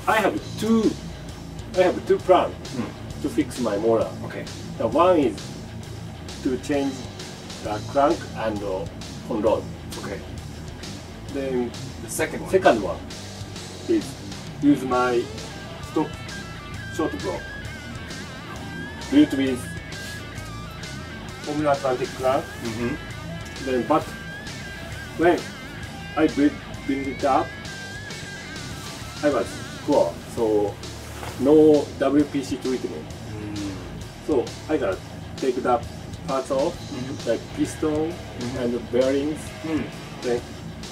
I have two plans to fix my motor. Okay. The one is to change the crank and on rod. Okay. Then The second one. Is use my stock short block built with Formula Atlantic crank. Then, but when I built it up, I was poor, so no WPC treatment. So I gotta take the parts off, like piston and bearings. Then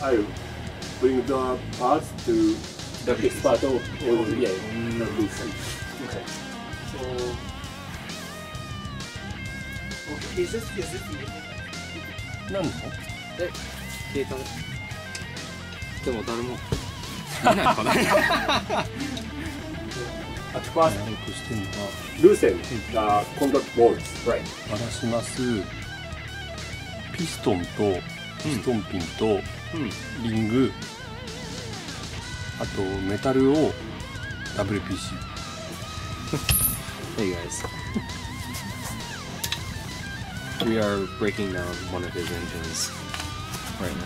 I bring the parts to the expert of WPC. Okay. So, is it? 何の？消えたね。でも誰も見ないかな。At first, loosen the conduct bolts. Right. 鳴らします。ピストンとピストンピンとリング、あとメタルを WPC。Hey guys. We are breaking down one of his engines right now.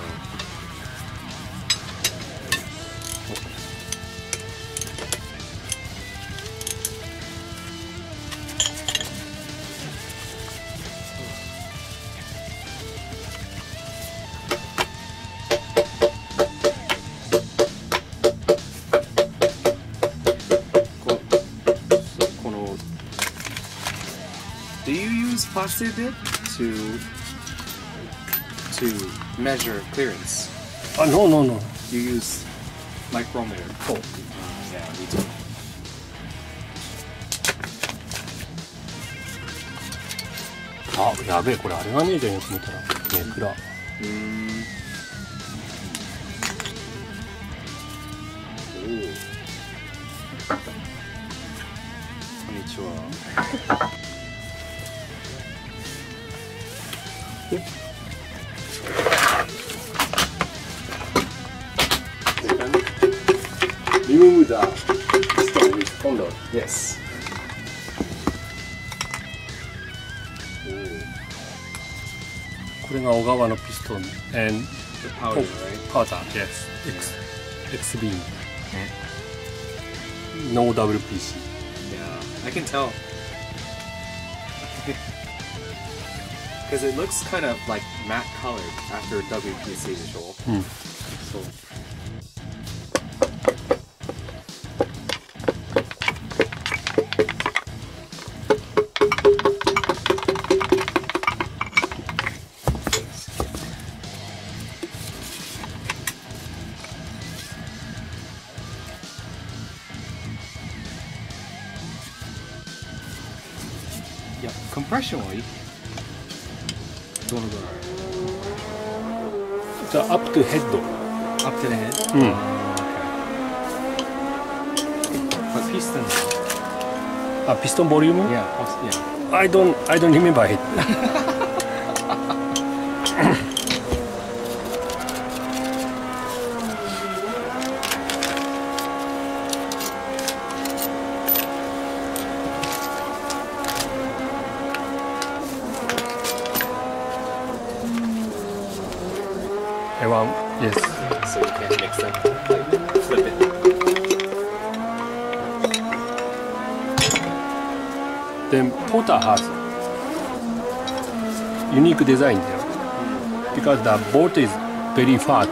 Do you use plastic dip to measure clearance? No. You use micrometer. Oh. Yeah, me too. Ah, やべえ、これあれがねえじゃんよく見たら。ネクラ。こんにちは。Remove the piston with conduct. Yes. これが小川のピストン and The powder, right? powder, yes. X beam. No WPC. Yeah, I can tell. Because it looks kind of like matte colored after WPC visual. So. Yeah, compression wise. どのぐらい The up to head. Up to the head? Okay. But piston? Piston volume? Yeah. I don't remember it. Yes. So you can mix them, like flip it. Then Porter has unique design there because the bolt is very fat.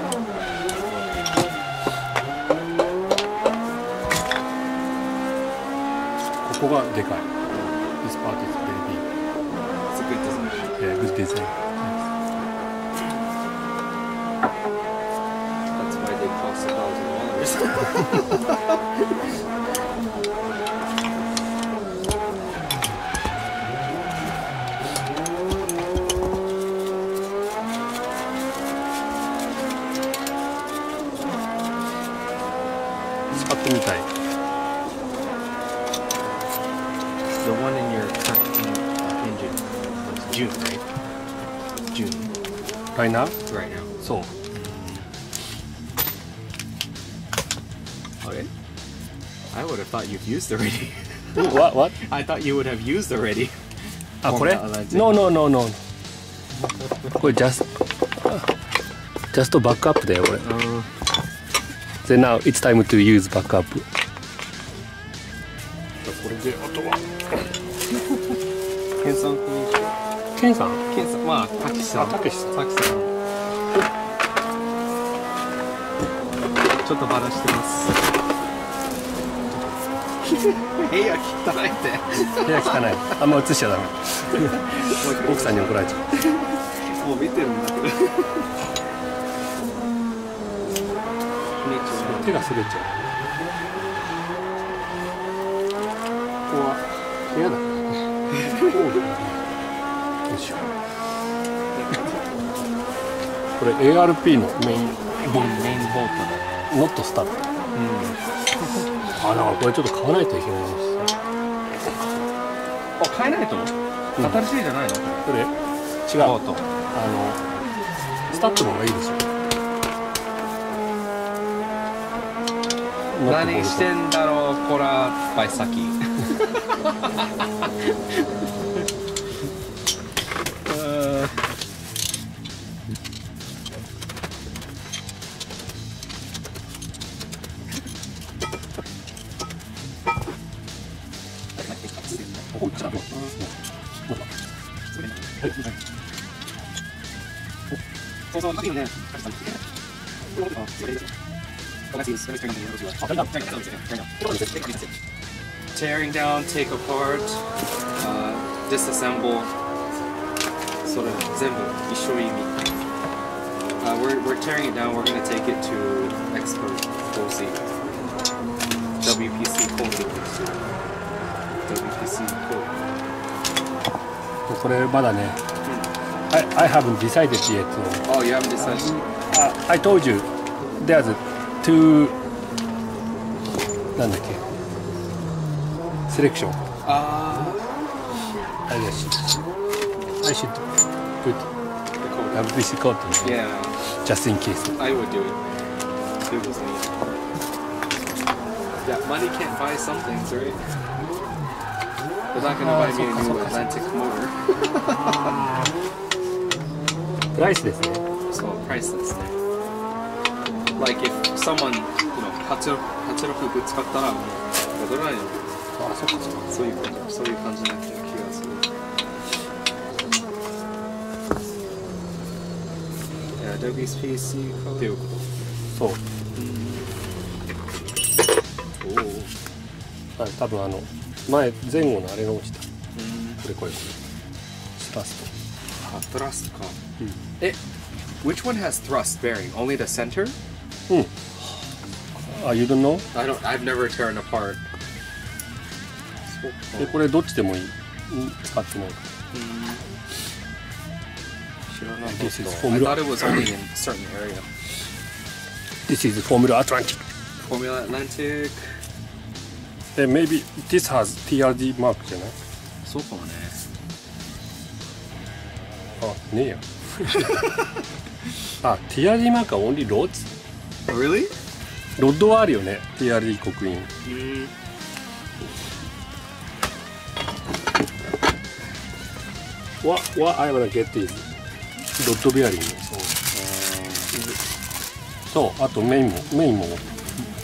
This part is very big. It's a good design. Yeah, good design. That's why they cost $1,000. The one in your current engine was June, right? June. Right now? Right now. So. Okay. I would have thought you've used already. What? I thought you would have used already. あ、これ ?No. これ just バックアップだよ、これ。Then now it's time to use バックアップ。これで、あとは。ケンさん。まあ、たけしさん。ちょっとバラしてます。部屋汚いって。部屋汚い。あんま映しちゃダメ。奥さんに怒られちゃう。もう見てるんだけど。手が滑っちゃう。ここは部屋だからね。よいしょ。これ ARP のメインボートだ。ノットスタート。あ、だからこれちょっと買わないといけないです。あ、買えないと？新しいじゃないの？これ違う。スタットの方がいいですよ。何してんだろう、こら、バイサキ。Tearing down, take apart, disassemble. それ全部一緒意味。We're tearing it down. We're gonna take it to expert OC. WPC code. WPC code. これまだね。I haven't decided yet. Oh, you haven't decided? I told you there's two なんだっけ selection. I should put WPC code. Yeah. Just in case. I would do it. It was neat. Yeah, money can't buy some things, right? They're not gonna buy me a new Atlantic motor. プライスですね。そう、プライスですね。Like if someone, 86ぶつかったら戻らないの。あ、そっか。そういう感じな気がする。いや、WPC っていうこと。そう。多分前後のあれが落ちた。これ。スラスト。Thrust か。Which one has thrust bearing? Only the center? You don't know? I've never torn apart. でこれどっちでもいい。使ってない。知らなかった。This is I Formula. thought it was only in a certain area. This is Formula Atlantic. Formula Atlantic. Maybe this has TRD マークじゃない？そうかもね。あ、ねえや。あ、TRD マークは only rods? Really? ロッドはあるよね。TRD 刻印。What I wanna get is ロッドベアリング。そう。あとメインも。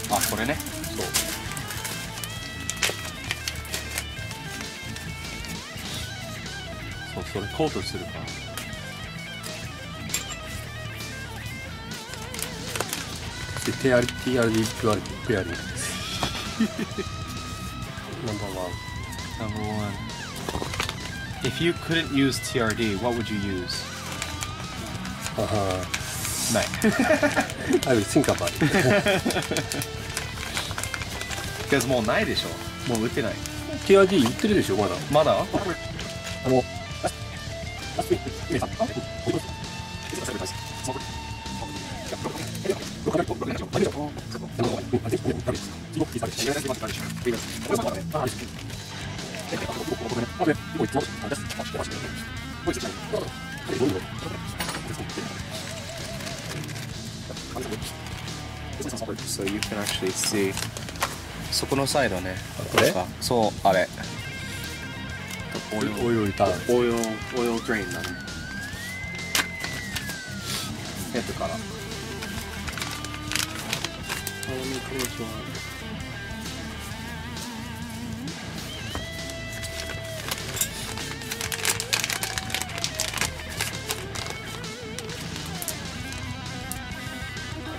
あ、これね。そう。それコートするか。TRD ペアリングです。Number one. If you couldn't use TRD, what would you use? ない。I will think about it. Because もうないでしょ。もう売ってない。TRD 売ってるでしょ、まだ。まだSo you can actually see そこのサイドね。これ？そう、あれ。オイルを入れた。オイルドレインだね。ヘッドから。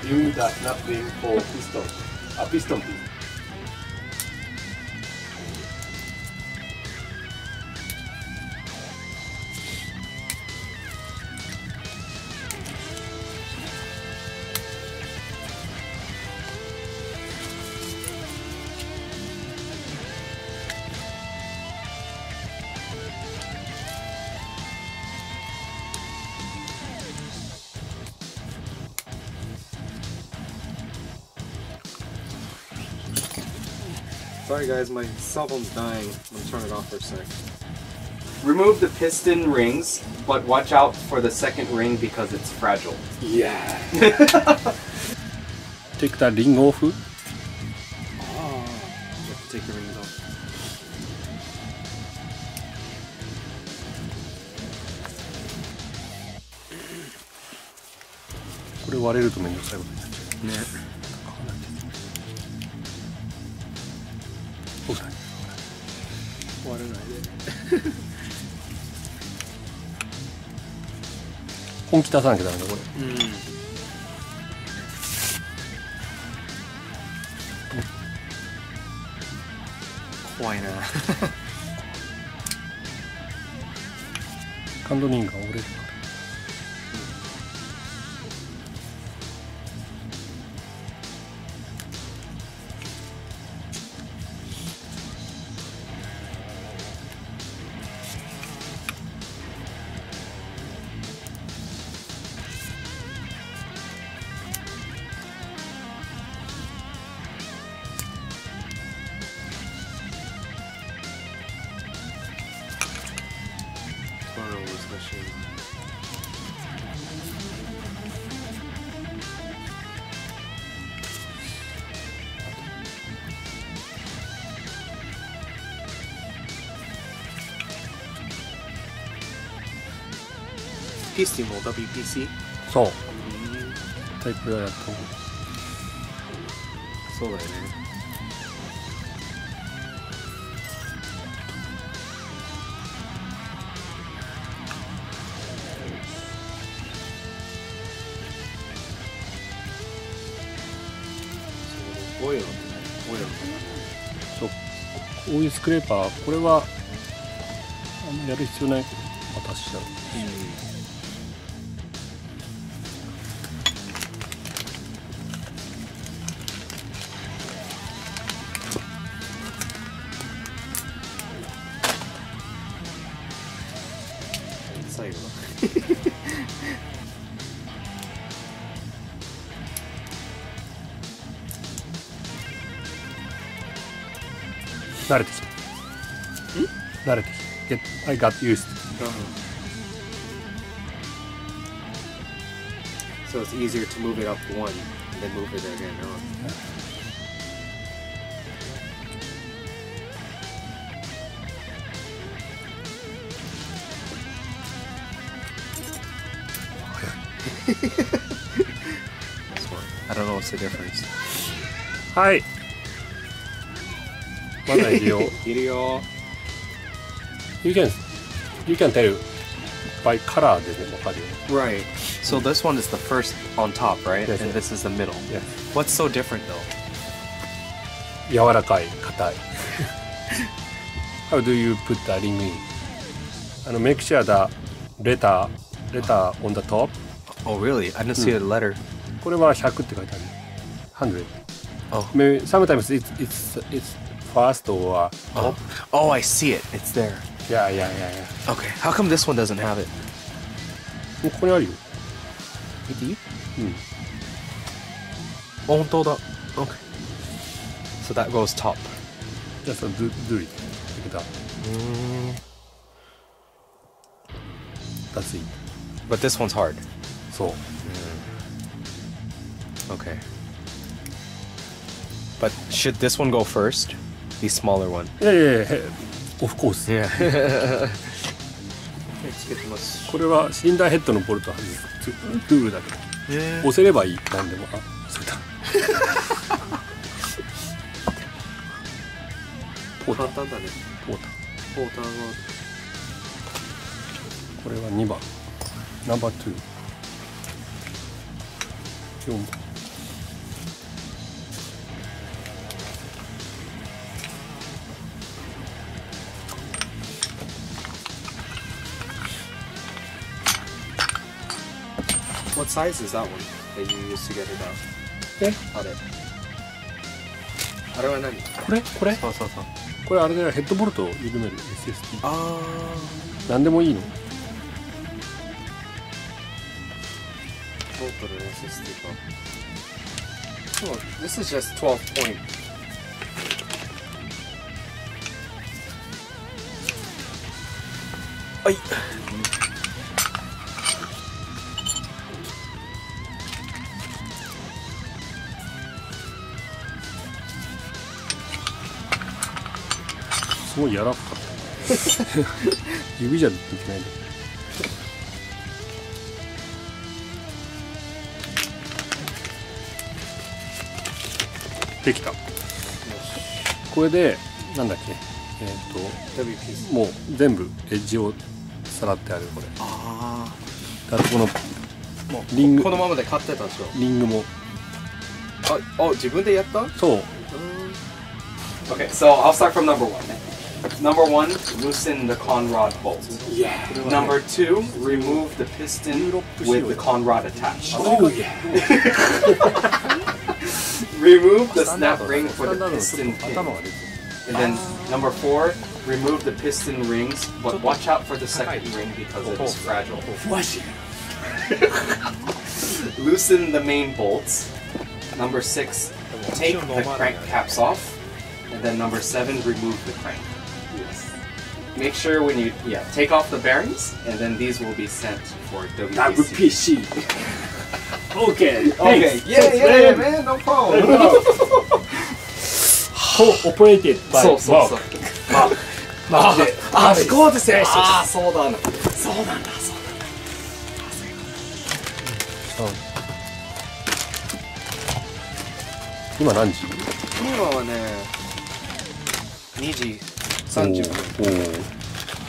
Use that knuckling for piston. A piston pin. Sorry guys, my cell phone's dying. I'm gonna turn it off for a sec. Remove the piston rings, but watch out for the second ring because it's fragile. Yeah. Take the ring off. Oh, you have to take the rings off. This will break to make it difficult. ね。割れないで本気出さなきゃダメだこれ。怖いな。ハンドリングが折れるから。PC も WPC？ そう。タイプはやった方がいい。そうだよね。オイルそう。オイルスクレーパーこれはあんまやる必要ないけど渡しちゃう。最後だ。慣れてきた。慣れてきた。I got used. So it's easier to move it up one and then move it again. I don't know what's the difference. はい。まだいるよ。いるよ。You can tell by color でね、わかるよね。Right. So this one is the first on top, right? Yes, And yes. this is the middle. Yes. What's so different though? 柔らかい、硬い。How do you put the ring in? Make sure the letter on the top. Oh really? I didn't see a letter. これは100って書いてある。100. Oh. Maybe sometimes it's first or top. Oh, I see it. It's there. Yeah. Okay. How come this one doesn't have it? ここにあるよ。見ていい？うん。本当だ。Okay. So that goes top. Just do it. Pick it up. That's it. But this one's hard. そう。Okay. But should this one go first? The smaller one. いやいやいや、オフコース。 Yeah. これはシリンダーヘッドのボルト外すルールだけど、押せればいい。なんでも。あ、押せた。ポーター。簡単だね。ポーター。ポーターはこれは2番。ナンバー2。4番。What size is that one that you used to get it out? え、あれは何？これそうそうそう。これあれだよ、ヘッドボルトを緩める SSD。あなんでもいいの。あ。トータル SSD か。そう、this is just 12 point. はい。すごい柔らかかった。指じゃできないんだ。できた。これでなんだっけ、WPC。もう全部エッジをさらってある。これあだからこのあ。もうリング、このままで買ってたでしょ。リングも自分でやった？そう。 Okay, so I'll start from number 1. Number 1, loosen the con rod bolt. Yeah. Number 2, remove the piston with the con rod attached. Oh yeah. Remove the snap ring for the piston pin. 頭が出て And then number 4, remove the piston rings, but watch out for the second ring because it is fragile. Flush it. Loosen the main bolts. Number 6, take the crank caps off. And then number 7, remove the crank. Yes. Make sure when you take off the bearings, and then these will be sent for WPC. WPC. Okay. Okay, Thanks. yeah, man, no problem. Co-operated by そうそうそう。マジで。あ、そうですね。ああ、そうだな。そうなんだ。今何時？今はね、2時30分。おお、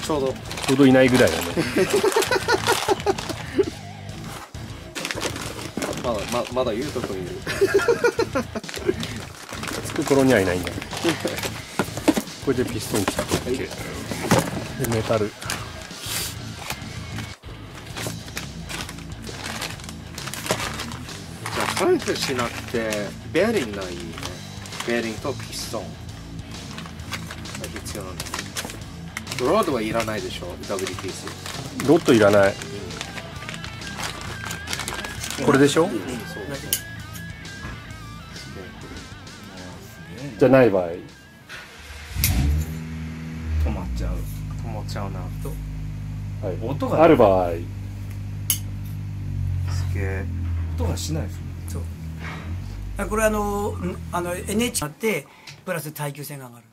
ちょうど。ちょうどいないぐらいだね。まだ言うとこいる。つく頃にはいないんだ。これでピストン切って、でメタル。じゃあクランクしなくてベアリングがいいね。ベアリングとピストンが必要なんだ。ロードはいらないでしょ、WPC。ロッドいらない。これでしょ？そうだね。じゃない場合。止まっちゃう。止まっちゃうな。はい、音がある場合。すげえ。音がしないです。そう。これNH あってプラス耐久性が上がる。